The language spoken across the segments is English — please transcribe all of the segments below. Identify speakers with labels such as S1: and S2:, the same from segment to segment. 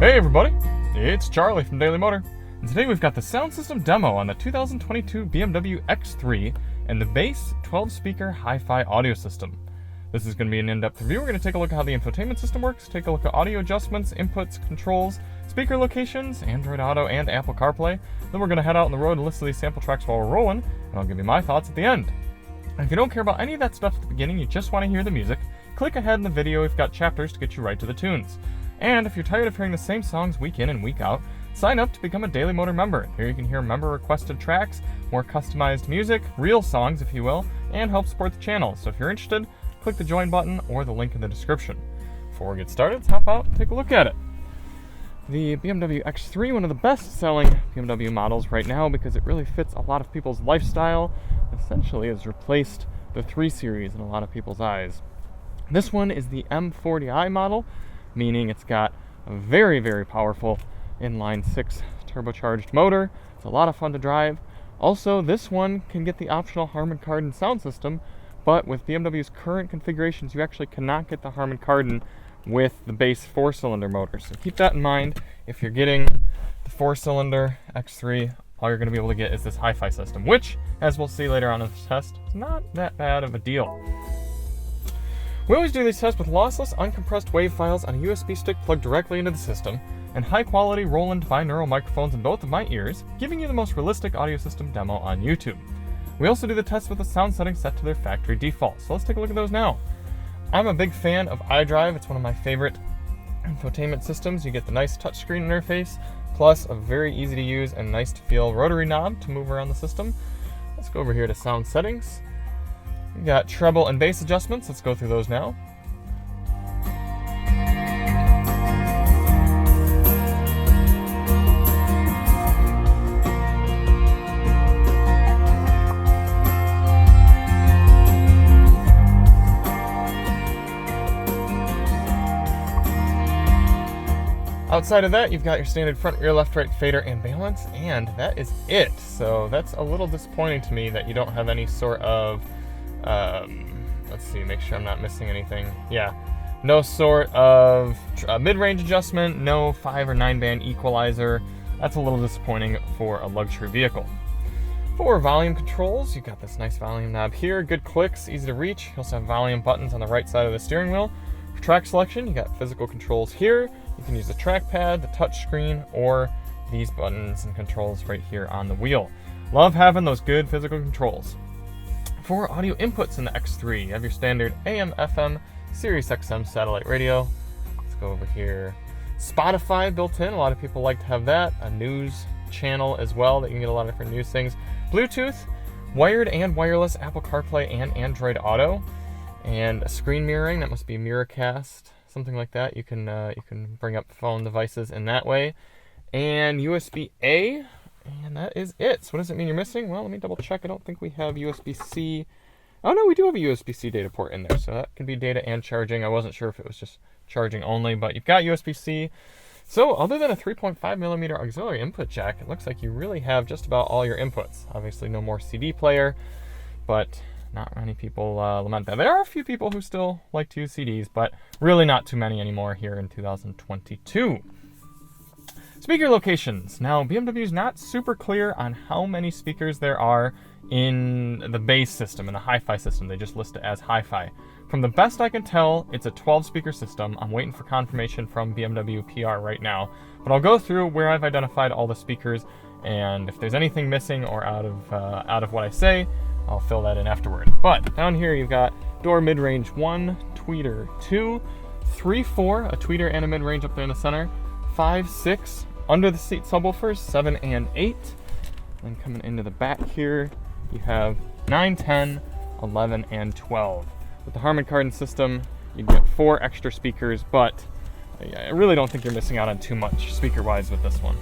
S1: Hey everybody, it's Charlie from Daily Motor, and today we've got the sound system demo on the 2022 BMW X3 and the bass 12-speaker hi-fi audio system. This is going to be an in-depth review. We're going to take a look at how the infotainment system works, take a look at audio adjustments, inputs, controls, speaker locations, Android Auto, and Apple CarPlay. Then we're going to head out on the road and listen to these sample tracks while we're rolling, and I'll give you my thoughts at the end. And if you don't care about any of that stuff at the beginning, you just want to hear the music, click ahead in the video. We've got chapters to get you right to the tunes. And if you're tired of hearing the same songs week in and week out, sign up to become a Daily Motor member. Here you can hear member-requested tracks, more customized music, real songs if you will, and help support the channel. So if you're interested, click the join button or the link in the description. Before we get started, let's hop out and take a look at it. The BMW X3, one of the best-selling BMW models right now because it really fits a lot of people's lifestyle, essentially has replaced the 3 Series in a lot of people's eyes. This one is the M40i model, meaning it's got a very, very powerful inline 6 turbocharged motor. It's a lot of fun to drive. Also, this one can get the optional Harman Kardon sound system, but with BMW's current configurations, you actually cannot get the Harman Kardon with the base 4-cylinder motor. So keep that in mind. If you're getting the 4-cylinder X3, all you're going to be able to get is this hi-fi system, which, as we'll see later on in this test, is not that bad of a deal. We always do these tests with lossless, uncompressed WAV files on a USB stick plugged directly into the system, and high-quality Roland binaural microphones in both of my ears, giving you the most realistic audio system demo on YouTube. We also do the test with the sound settings set to their factory default, so let's take a look at those now. I'm a big fan of iDrive. It's one of my favorite infotainment systems. You get the nice touchscreen interface, plus a very easy to use and nice to feel rotary knob to move around the system. Let's go over here to sound settings. We've got treble and bass adjustments. Let's go through those now. Outside of that, you've got your standard front, rear, left, right, fader, and balance, and that is it. So that's a little disappointing to me that you don't have any sort of let's see, make sure I'm not missing anything. Yeah, no sort of mid-range adjustment, no 5 or 9 band equalizer. That's a little disappointing for a luxury vehicle. For volume controls, you've got this nice volume knob here, good clicks, easy to reach. You also have volume buttons on the right side of the steering wheel. For track selection, you got physical controls here. You can use the trackpad, the touch screen, or these buttons and controls right here on the wheel. Love having those good physical controls. For audio inputs in the X3, you have your standard AM, FM, Sirius XM satellite radio. Let's go over here. Spotify built in, a lot of people like to have that. A news channel as well that you can get a lot of different news things. Bluetooth, wired and wireless Apple CarPlay and Android Auto. And a screen mirroring, that must be Miracast, something like that. You can bring up phone devices in that way. And USB-A. And that is it. So what does it mean you're missing? Well, let me double check. I don't think we have USB-C. Oh no, we do have a USB-C data port in there. So that can be data and charging. I wasn't sure if it was just charging only, but you've got USB-C. So other than a 3.5mm auxiliary input jack, it looks like you really have just about all your inputs. Obviously no more CD player, but not many people lament that. There are a few people who still like to use CDs, but really not too many anymore here in 2022. Speaker locations. Now, BMW is not super clear on how many speakers there are in the bass system, in the hi-fi system. They just list it as hi-fi. From the best I can tell, it's a 12-speaker system. I'm waiting for confirmation from BMW PR right now. But I'll go through where I've identified all the speakers, and if there's anything missing or out of what I say, I'll fill that in afterward. But down here you've got door mid-range 1, tweeter 2, 3, 4, a tweeter and a mid-range up there in the center, 5, 6, under the seat subwoofers, 7 and 8. Then coming into the back here, you have 9, 10, 11, and 12. With the Harman Kardon system, you get 4 extra speakers, but I really don't think you're missing out on too much speaker-wise with this one.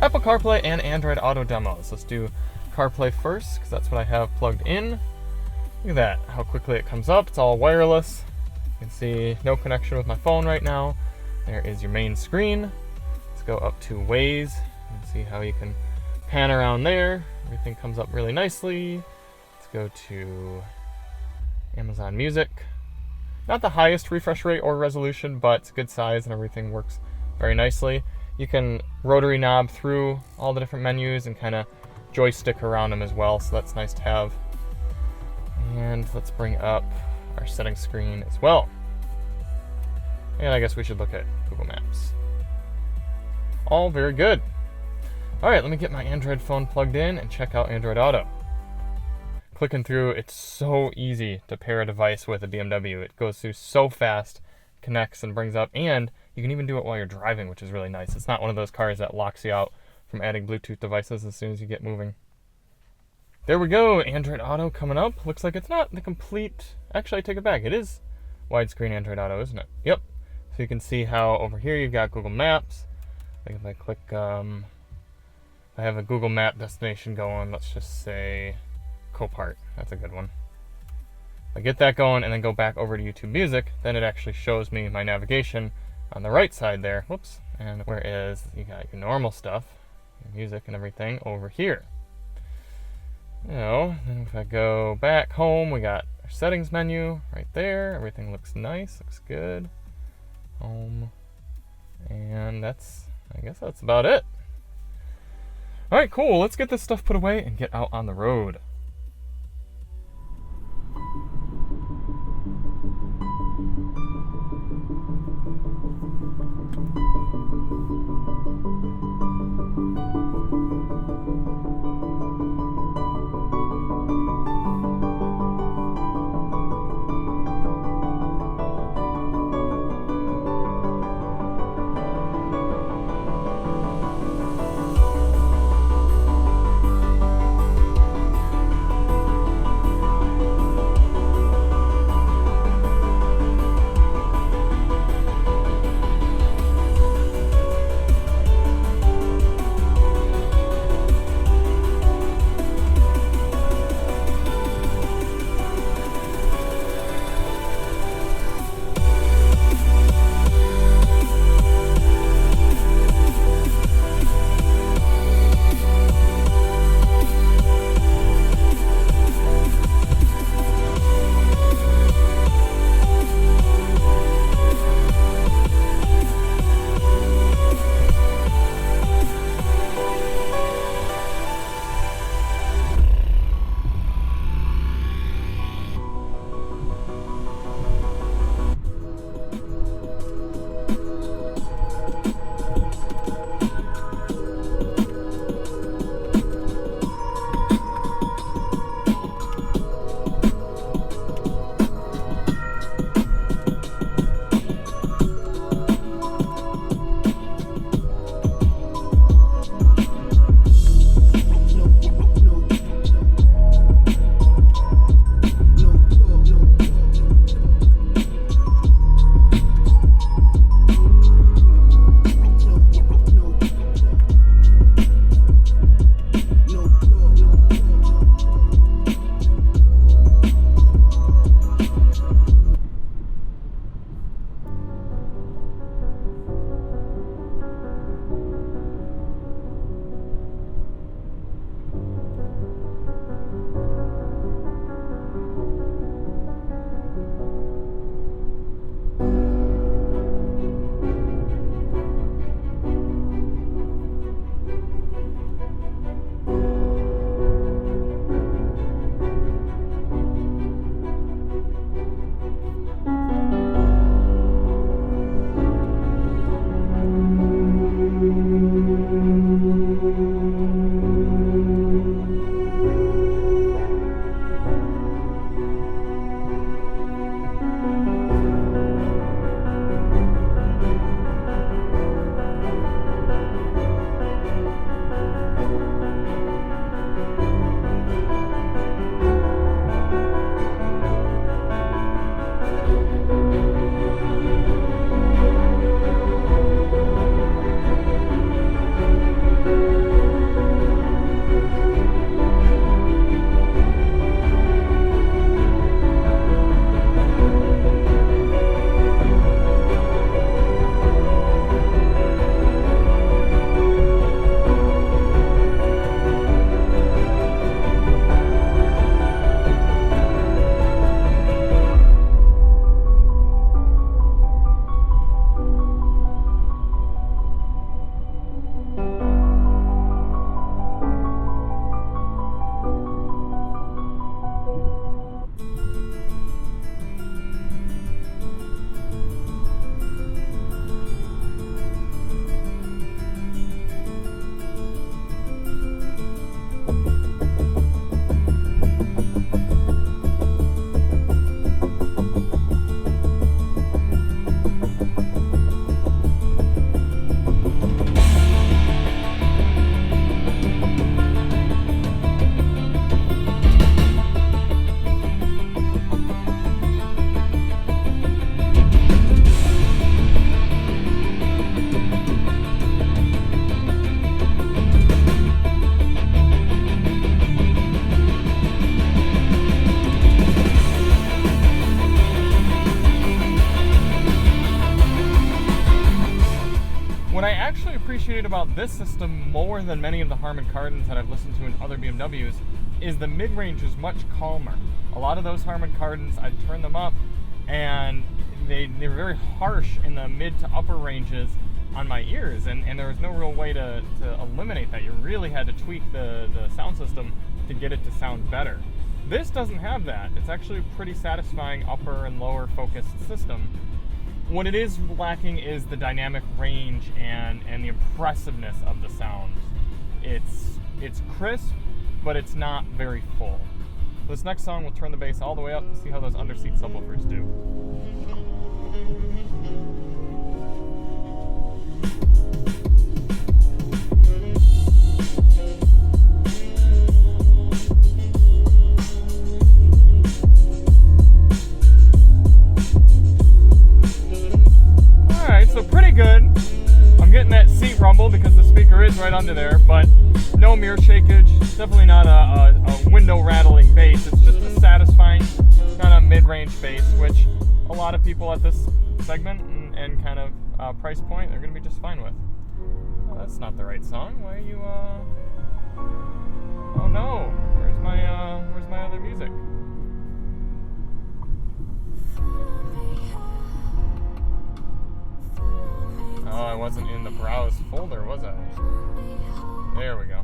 S1: Apple CarPlay and Android Auto demos. Let's do CarPlay first, because that's what I have plugged in. Look at that, how quickly it comes up. It's all wireless. You can see no connection with my phone right now. There is your main screen. Let's go up to Waze and see how you can pan around there. Everything comes up really nicely. Let's go to Amazon Music. Not the highest refresh rate or resolution, but it's good size and everything works very nicely. You can rotary knob through all the different menus and kind of joystick around them as well, so that's nice to have. And let's bring up our settings screen as well. And I guess we should look at Google Maps. All very good. All right, let me get my Android phone plugged in and check out Android Auto. Clicking through, it's so easy to pair a device with a BMW. It goes through so fast, connects and brings up, and you can even do it while you're driving, which is really nice. It's not one of those cars that locks you out from adding Bluetooth devices as soon as you get moving. There we go, Android Auto coming up. Looks like it's not the complete, actually I take it back, it is widescreen Android Auto, isn't it? Yep. So you can see how over here you've got Google Maps. Like if I click, I have a Google Map destination going, let's just say Copart, that's a good one. If I get that going and then go back over to YouTube Music, then it actually shows me my navigation on the right side there. Whoops. And whereas you got your normal stuff, your music and everything over here. Then if I go back home, we got our settings menu right there. Everything looks nice, looks good. Home. And I guess that's about it. All right, cool. Let's get this stuff put away and get out on the road. appreciate about this system more than many of the Harman Kardons that I've listened to in other BMWs is the mid-range is much calmer. A lot of those Harman Kardons, I'd turn them up and they were very harsh in the mid to upper ranges on my ears, and there was no real way to eliminate that. You really had to tweak the sound system to get it to sound better. This doesn't have that. It's actually a pretty satisfying upper and lower focused system. What it is lacking is the dynamic range and the impressiveness of the sound. It's crisp, but it's not very full. This next song will turn the bass all the way up and see how those underseat subwoofers do. Alright, so pretty good. I'm getting that seat rumble because the speaker is right under there, but no mirror shakage. Definitely not a window rattling bass. It's just a satisfying kind of mid-range bass, which a lot of people at this segment and kind of price point are going to be just fine with. Oh, that's not the right song. Why are you? Oh no! Where's my other music? Oh, I wasn't in the browse folder, was I? There we go.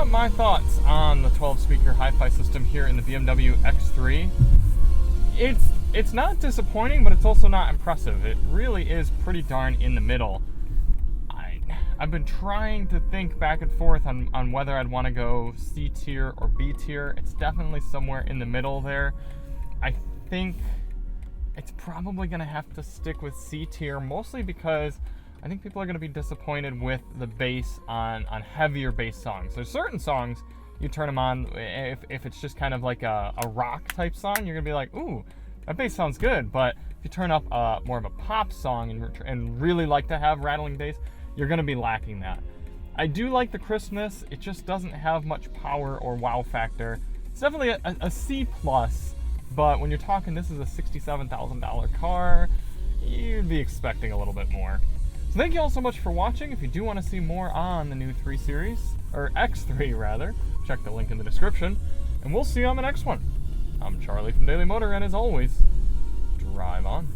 S1: My thoughts on the 12-speaker hi-fi system here in the BMW X3. It's not disappointing, but it's also not impressive. It really is pretty darn in the middle. I've been trying to think back and forth on whether I'd want to go C tier or B tier. It's definitely somewhere in the middle there. I think it's probably going to have to stick with C tier, mostly because I think people are going to be disappointed with the bass on heavier bass songs. There's certain songs you turn them on, if it's just kind of like a rock type song, you're going to be like, ooh, that bass sounds good. But if you turn up more of a pop song and really like to have rattling bass, you're going to be lacking that. I do like the crispness. It just doesn't have much power or wow factor. It's definitely a C+, but when you're talking this is a $67,000 car, you'd be expecting a little bit more. So thank you all so much for watching. If you do want to see more on the new 3 Series, or X3 rather, check the link in the description, and we'll see you on the next one. I'm Charlie from Daily Motor, and as always, drive on.